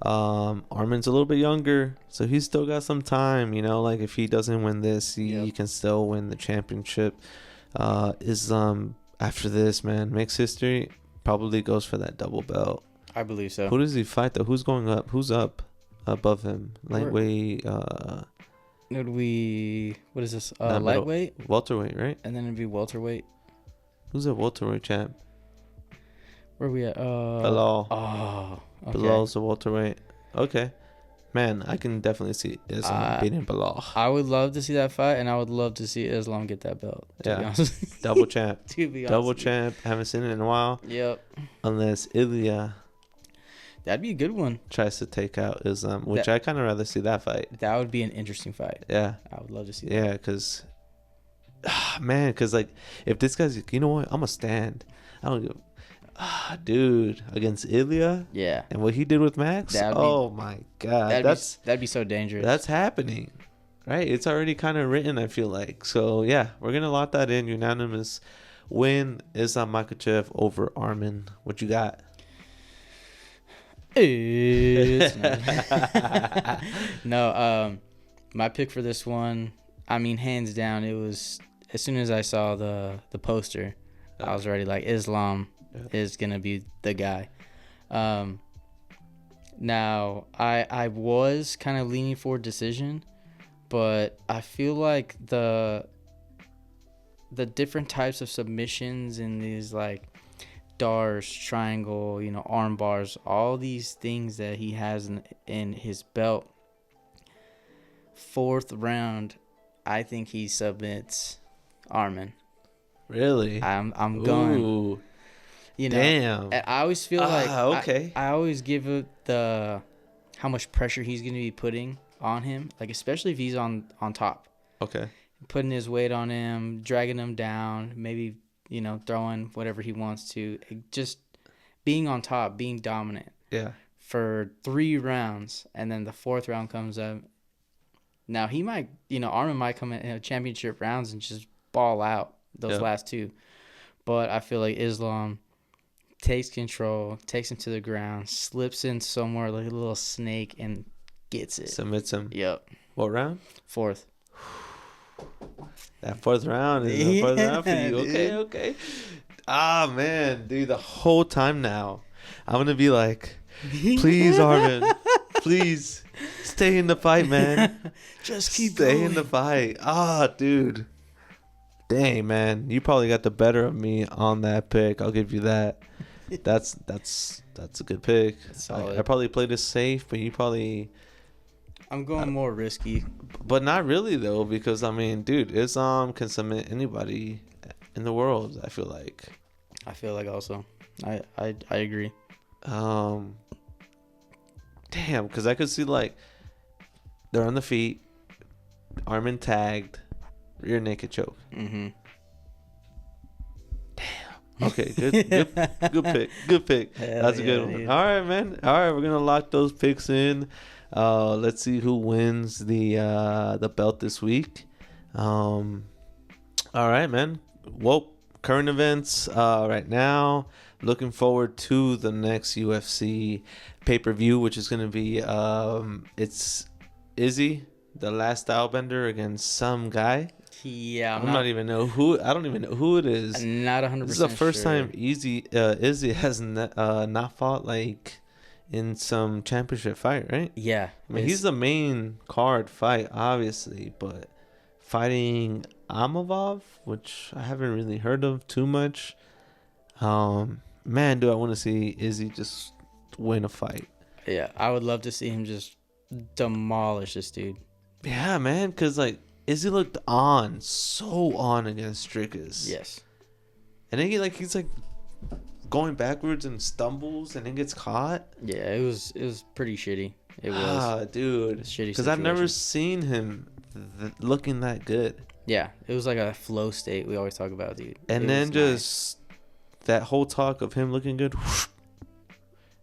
Arman's a little bit younger, so he's still got some time, you know, like if he doesn't win this, he can still win the championship. Islam, after this, man, makes history, probably goes for that double belt. I believe so. Who does he fight though? Who's going up? Who's up above him? Lightweight. What is this? Lightweight? Welterweight, right? And then it'd be welterweight. Who's a welterweight champ? Where are we at? Bilal. Oh, okay. Bilal's a welterweight. Okay. Man, I can definitely see Islam beating Bilal. I would love to see that fight, and I would love to see Islam get that belt. Yeah. Double champ. To be honest. Double champ. Haven't seen it in a while. Yep. Unless Ilya That'd be a good one. tries to take out Islam, which I kind of rather see that fight. That would be an interesting fight. Yeah. I would love to see that. Yeah, because, man, because, like, if this guy's, you know what, I'm going to stand. I don't give, dude, against Ilya. Yeah. And what he did with Max. Oh, my God. That'd be so dangerous. That's happening. Right? It's already kind of written, I feel like. So, yeah, we're going to lock that in. Unanimous win. Islam Makhachev over Arman. What you got? No, my pick for this one, I mean, hands down, it was, as soon as I saw the poster, I was already like, Islam is gonna be the guy. Now I was kind of leaning for decision, but I feel like the different types of submissions in these, like, Dars, triangle, you know, arm bars, all these things that he has in his belt. Fourth round, I think he submits Arman. Really? I'm going. You know, damn. I always feel like okay. I always give it how much pressure he's going to be putting on him, like especially if he's on top. Okay. Putting his weight on him, dragging him down, maybe, you know, throwing whatever he wants to, just being on top, being dominant. Yeah. For 3 rounds, and then the 4th round comes up. Now he might, you know, Arman might come in championship rounds and just ball out those last 2, but I feel like Islam takes control, takes him to the ground, slips in somewhere like a little snake, and gets it. Submits him. Yep. What round? 4th. That 4th round is the 4th round for you. Okay. Ah, man, dude, the whole time now, I'm going to be like, please, Arman, please, stay in the fight, man. Just keep stay going. in the fight. Ah, dude. Dang, man, you probably got the better of me on that pick. I'll give you that. That's a good pick. I probably played it safe, but you probably... I'm going more risky. But not really, though, because, I mean, dude, Islam can submit anybody in the world, I feel like. I feel like also. I agree. Damn, because I could see, like, they're on the feet, Arman tagged, rear naked choke. Mm-hmm. Damn. Okay, good pick. That's a good one. Dude. All right, man. All right, we're going to lock those picks in. Let's see who wins the belt this week. All right, man. Well, current events right now. Looking forward to the next UFC pay-per-view, which is going to be it's Izzy, the last stylebender, against some guy. Yeah, I don't even know who it is. I'm not 100%. This is the first time Izzy has not fought like in some championship fight, right? Yeah. I mean, he's the main card fight, obviously, but fighting Amavov, which I haven't really heard of too much. Man, do I want to see Izzy just win a fight. Yeah, I would love to see him just demolish this dude. Yeah, man, because, like, Izzy looked so on against Strickus. Yes. And then he's like going backwards and stumbles and then gets caught. Yeah, it was pretty shitty. It was. Dude. Shitty. Because I've never seen him looking that good. Yeah, it was like a flow state we always talk about, dude. And then just that whole talk of him looking good.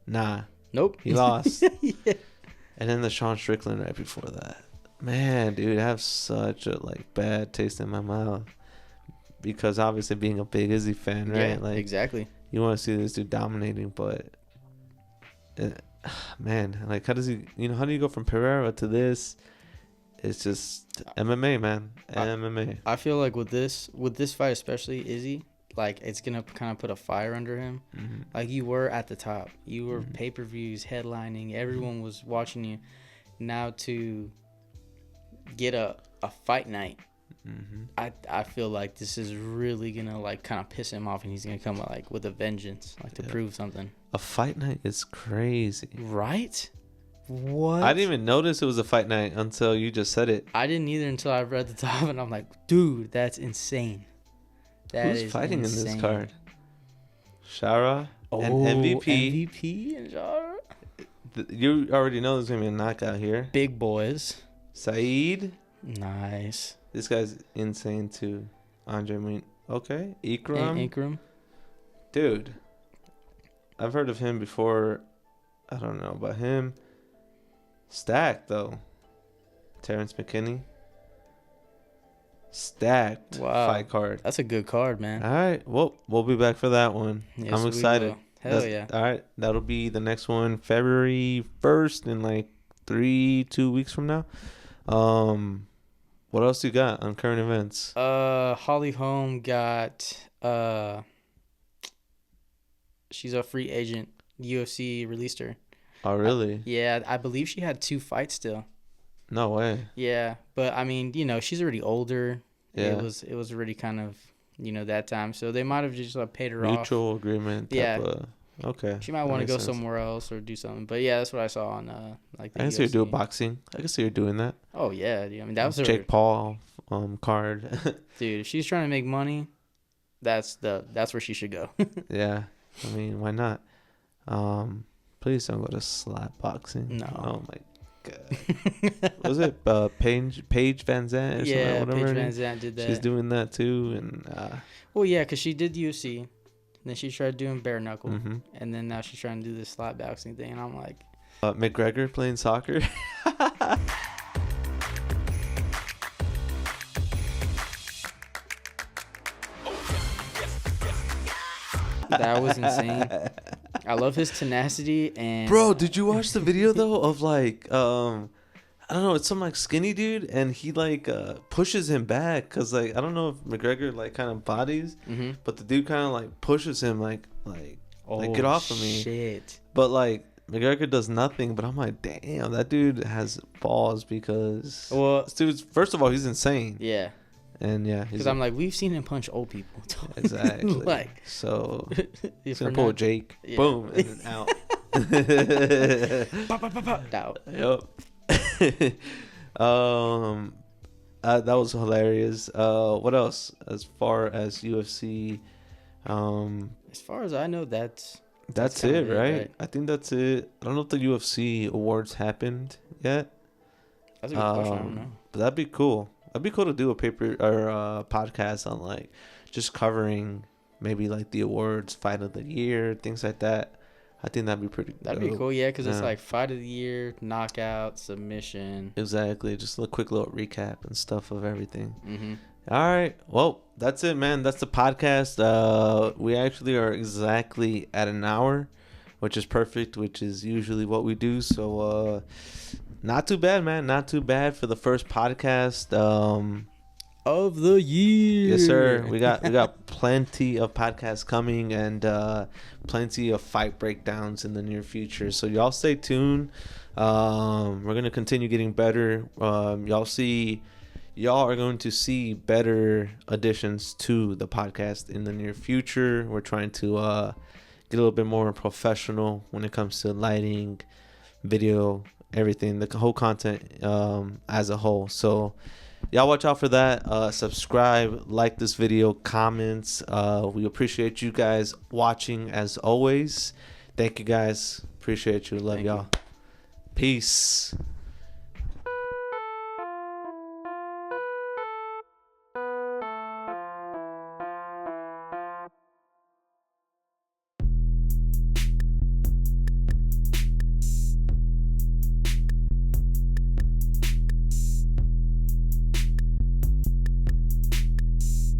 Nah. Nope. He lost. Yeah. And then the Sean Strickland right before that. Man, dude, I have such a bad taste in my mouth because obviously being a big Izzy fan, right? Yeah, exactly. You want to see this dude dominating, but man, how does he? How do you go from Pereira to this? It's just MMA, man. MMA. I feel like with this fight, especially Izzy, it's gonna kind of put a fire under him. Mm-hmm. You were at the top, you were pay-per-views, headlining, everyone was watching you. Now to get a fight night, I feel like this is really gonna kind of piss him off, and he's gonna come with a vengeance, to prove something. A fight night is crazy, right? What? I didn't even notice it was a fight night until you just said it. I didn't either until I read the top, and I'm like, dude, that's insane. Who's fighting insane in this card? Shara and MVP. MVP and Shara. You already know there's gonna be a knockout here. Big boys. Saeed. Nice. This guy's insane too. Andre Okay. Ikram. Dude. I've heard of him before. I don't know about him. Stacked though. Terrence McKinney. Stacked fight card. That's a good card, man. All right. Well, we'll be back for that one. Yes, I'm excited. Hell yeah. All right. That'll be the next one, February 1st in 2 weeks from now. What else you got on current events? Holly Holm got she's a free agent. UFC released her. Oh, really? Yeah, I believe she had 2 fights still. No way. Yeah, but I mean, she's already older. Yeah. It was already kind of, that time. So they might have just paid her off. Mutual agreement. Okay. She might want to go somewhere else or do something. But yeah, that's what I saw on the I can see her doing boxing. I can see her doing that. Oh yeah, dude. I mean that was her Jake Paul card. Dude, if she's trying to make money, that's where she should go. Yeah. I mean, why not? Please don't go to slap boxing. No. Oh my god. Was it Paige Van Zandt or yeah, something? Paige Van Zandt did that. She's doing that too, and well, yeah, because she did UFC, then she tried doing bare knuckle, and then now she's trying to do this slap boxing thing, and I'm like, McGregor playing soccer. That was insane. I love his tenacity and. Bro, did you watch the video though of I don't know, it's some skinny dude and he pushes him back because I don't know if McGregor kind of bodies, but the dude kind of pushes him get off of me. Shit. But McGregor does nothing, but I'm like, damn, that dude has balls because this dude's, first of all, he's insane. Yeah. And yeah, because I'm we've seen him punch old people. Exactly. So he's gonna pull Jake, boom, and then out. Out. Yep. That was hilarious. What else as far as UFC? As far as I know, that's it, right? I think that's it. I don't know if the UFC awards happened yet. That's a good question. I don't know. But that'd be cool. That'd be cool to do a paper or a podcast on just covering maybe the awards, fight of the year, things like that. I think that'd be pretty. That'd be cool, yeah, because it's fight of the year, knockout, submission. Exactly, just a quick little recap and stuff of everything. All right, well, that's it, man. That's the podcast. We actually are exactly at an hour, which is perfect, which is usually what we do. So, not too bad, man. Not too bad for the first podcast of the year. Yes, sir. We got plenty of podcasts coming and plenty of fight breakdowns in the near future. So y'all stay tuned. We're gonna continue getting better. Y'all are going to see better additions to the podcast in the near future. We're trying to get a little bit more professional when it comes to lighting, video, everything, the whole content as a whole. So y'all watch out for that. Subscribe, like this video, comments. We appreciate you guys watching as always. Thank you guys. Appreciate you. Love y'all. Peace.